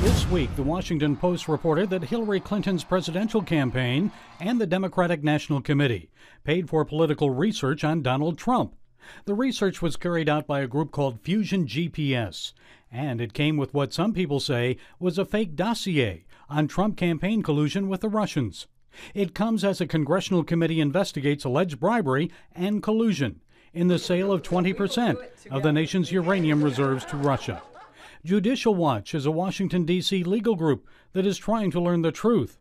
This week, the Washington Post reported that Hillary Clinton's presidential campaign and the Democratic National Committee paid for political research on Donald Trump. The research was carried out by a group called Fusion GPS, and it came with what some people say was a fake dossier on Trump campaign collusion with the Russians. It comes as a congressional committee investigates alleged bribery and collusion in the sale of 20% of the nation's uranium reserves to Russia. Judicial Watch is a Washington, D.C. legal group that is trying to learn the truth.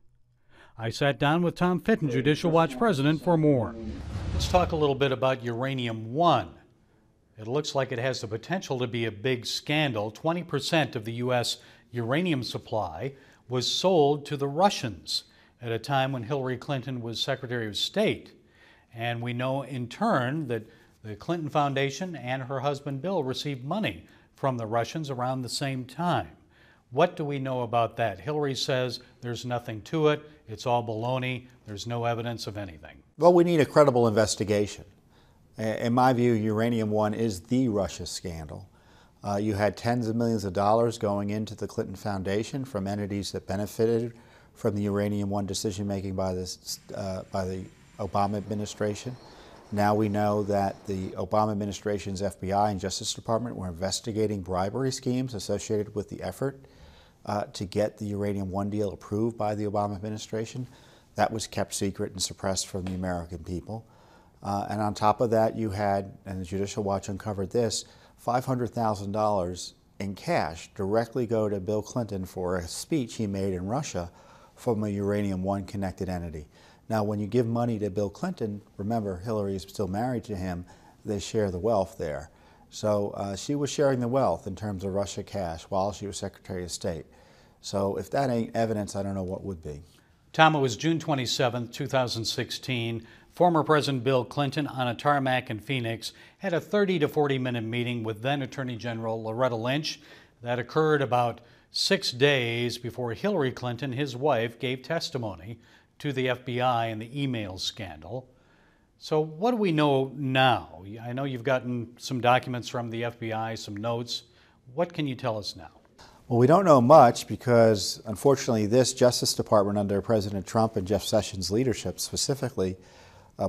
I sat down with Tom Fitton, Judicial Watch president, for more. Let's talk a little bit about Uranium One. It looks like it has the potential to be a big scandal. 20% of the U.S. uranium supply was sold to the Russians at a time when Hillary Clinton was Secretary of State. And we know in turn that the Clinton Foundation and her husband Bill received money from the Russians around the same time. What do we know about that? Hillary says there's nothing to it, it's all baloney, there's no evidence of anything. Well, we need a credible investigation. In my view, Uranium One is the Russia scandal. You had tens of millions of dollars going into the Clinton Foundation from entities that benefited from the Uranium One decision-making by the Obama administration. Now we know that the Obama administration's FBI and Justice Department were investigating bribery schemes associated with the effort to get the Uranium One deal approved by the Obama administration. That was kept secret and suppressed from the American people. And on top of that, you had, and the Judicial Watch uncovered this, $500,000 in cash directly go to Bill Clinton for a speech he made in Russia from a Uranium One connected entity. Now, when you give money to Bill Clinton, remember, Hillary is still married to him, they share the wealth there. So she was sharing the wealth in terms of Russia cash while she was Secretary of State. So if that ain't evidence, I don't know what would be. Tom, it was June 27, 2016. Former President Bill Clinton on a tarmac in Phoenix had a 30 to 40-minute meeting with then Attorney General Loretta Lynch. That occurred about 6 days before Hillary Clinton, his wife, gave testimony to the FBI in the email scandal. So what do we know now? I know you've gotten some documents from the FBI, some notes. What can you tell us now? Well, we don't know much because, unfortunately, this Justice Department under President Trump and Jeff Sessions' leadership specifically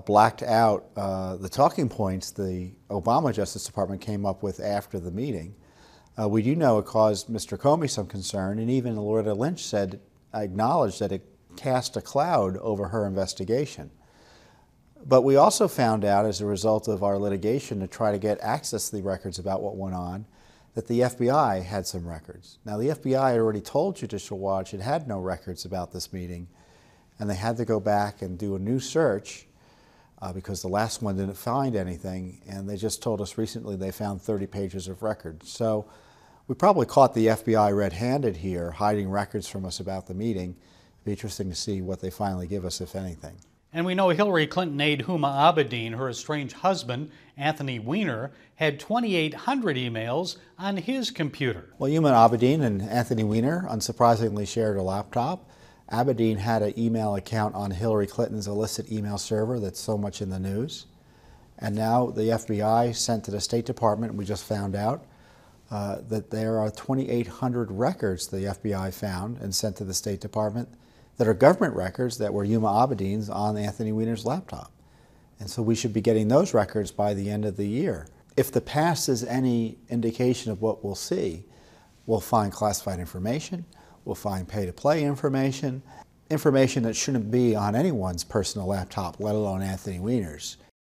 blacked out the talking points the Obama Justice Department came up with after the meeting. We do know it caused Mr. Comey some concern, and even Loretta Lynch acknowledged that it cast a cloud over her investigation. But we also found out as a result of our litigation to try to get access to the records about what went on, that the FBI had some records. Now, the FBI had already told Judicial Watch it had no records about this meeting, and they had to go back and do a new search because the last one didn't find anything, and they just told us recently they found 30 pages of records. So we probably caught the FBI red-handed here, hiding records from us about the meeting. It'd be interesting to see what they finally give us, if anything. And we know Hillary Clinton aide Huma Abedin, her estranged husband, Anthony Weiner, had 2,800 emails on his computer. Well, Huma Abedin and Anthony Weiner unsurprisingly shared a laptop. Abedin had an email account on Hillary Clinton's illicit email server that's so much in the news. And now the FBI sent to the State Department, and we just found out that there are 2,800 records the FBI found and sent to the State Department that are government records that were Huma Abedin's on Anthony Weiner's laptop. And so we should be getting those records by the end of the year. If the past is any indication of what we'll see, we'll find classified information, we'll find pay-to-play information, information that shouldn't be on anyone's personal laptop, let alone Anthony Weiner's.